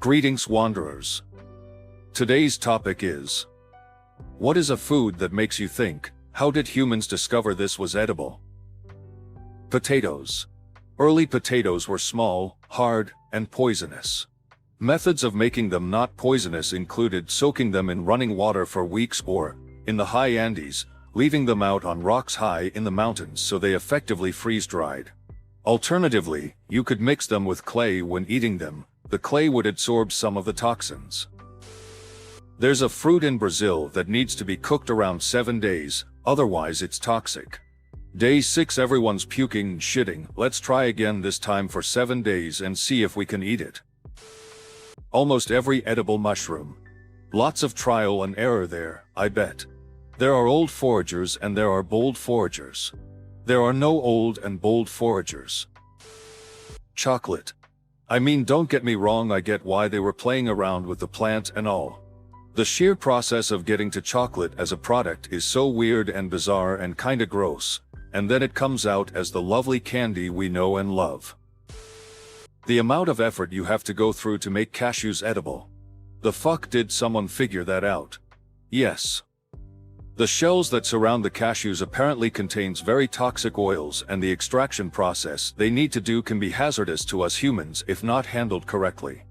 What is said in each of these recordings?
Greetings, wanderers. Today's topic is: what is a food that makes you think, how did humans discover this was edible? Potatoes. Early potatoes were small, hard, and poisonous. Methods of making them not poisonous included soaking them in running water for weeks or, in the high Andes, leaving them out on rocks high in the mountains so they effectively freeze-dried. Alternatively, you could mix them with clay when eating them. The clay would absorb some of the toxins. There's a fruit in Brazil that needs to be cooked around 7 days, otherwise it's toxic. Day 6 everyone's puking and shitting. Let's try again, this time for 7 days, and see if we can eat it. Almost every edible mushroom. Lots of trial and error there, I bet. There are old foragers and there are bold foragers. There are no old and bold foragers. Chocolate. I mean, don't get me wrong, I get why they were playing around with the plant and all. The sheer process of getting to chocolate as a product is so weird and bizarre and kinda gross, and then it comes out as the lovely candy we know and love. The amount of effort you have to go through to make cashews edible. The fuck did someone figure that out? Yes. The shells that surround the cashews apparently contains very toxic oils, and the extraction process they need to do can be hazardous to us humans if not handled correctly.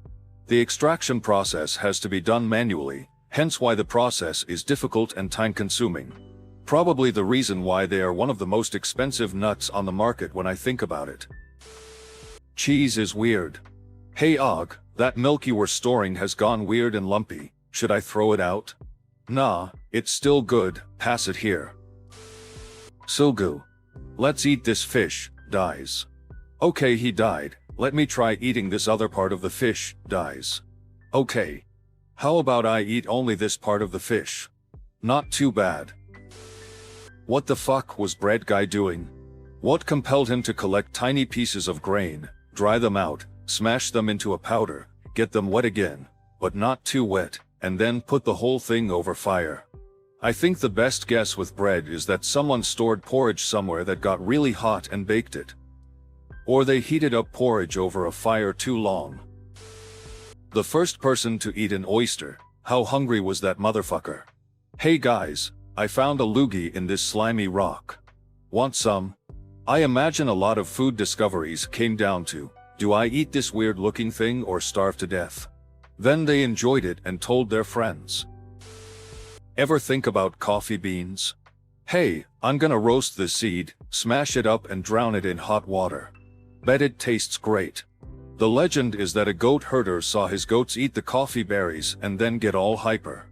The extraction process has to be done manually, hence why the process is difficult and time-consuming. Probably the reason why they are one of the most expensive nuts on the market when I think about it. Cheese is weird. Hey Og, that milk you were storing has gone weird and lumpy. Should I throw it out? Nah, it's still good, pass it here. Sulgu. Let's eat this fish, dies. Okay, he died, let me try eating this other part of the fish, dies. Okay. How about I eat only this part of the fish? Not too bad. What the fuck was bread guy doing? What compelled him to collect tiny pieces of grain, dry them out, smash them into a powder, get them wet again, but not too wet, and then put the whole thing over fire? I think the best guess with bread is that someone stored porridge somewhere that got really hot and baked it. Or they heated up porridge over a fire too long. The first person to eat an oyster, how hungry was that motherfucker? Hey guys, I found a loogie in this slimy rock. Want some? I imagine a lot of food discoveries came down to, do I eat this weird looking thing or starve to death? Then they enjoyed it and told their friends. Ever think about coffee beans? Hey, I'm gonna roast this seed, smash it up and drown it in hot water. Bet it tastes great. The legend is that a goat herder saw his goats eat the coffee berries and then get all hyper.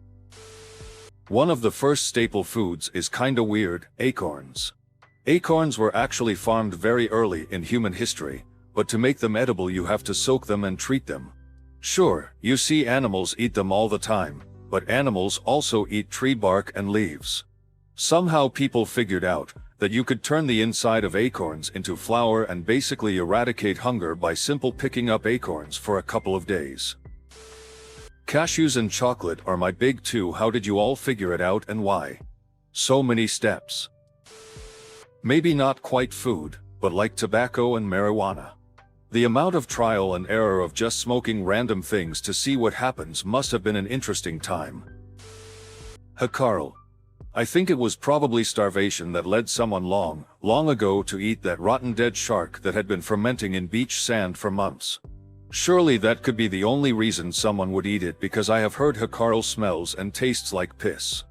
One of the first staple foods is kinda weird, acorns. Acorns were actually farmed very early in human history, but to make them edible you have to soak them and treat them. Sure, you see animals eat them all the time, but animals also eat tree bark and leaves. Somehow people figured out that you could turn the inside of acorns into flour and basically eradicate hunger by simple picking up acorns for a couple of days. Cashews and chocolate are my big two. How did you all figure it out and why? So many steps. Maybe not quite food, but like tobacco and marijuana. The amount of trial and error of just smoking random things to see what happens must have been an interesting time. Carl. I think it was probably starvation that led someone long ago to eat that rotten dead shark that had been fermenting in beach sand for months. Surely that could be the only reason someone would eat it, because I have heard Carl smells and tastes like piss.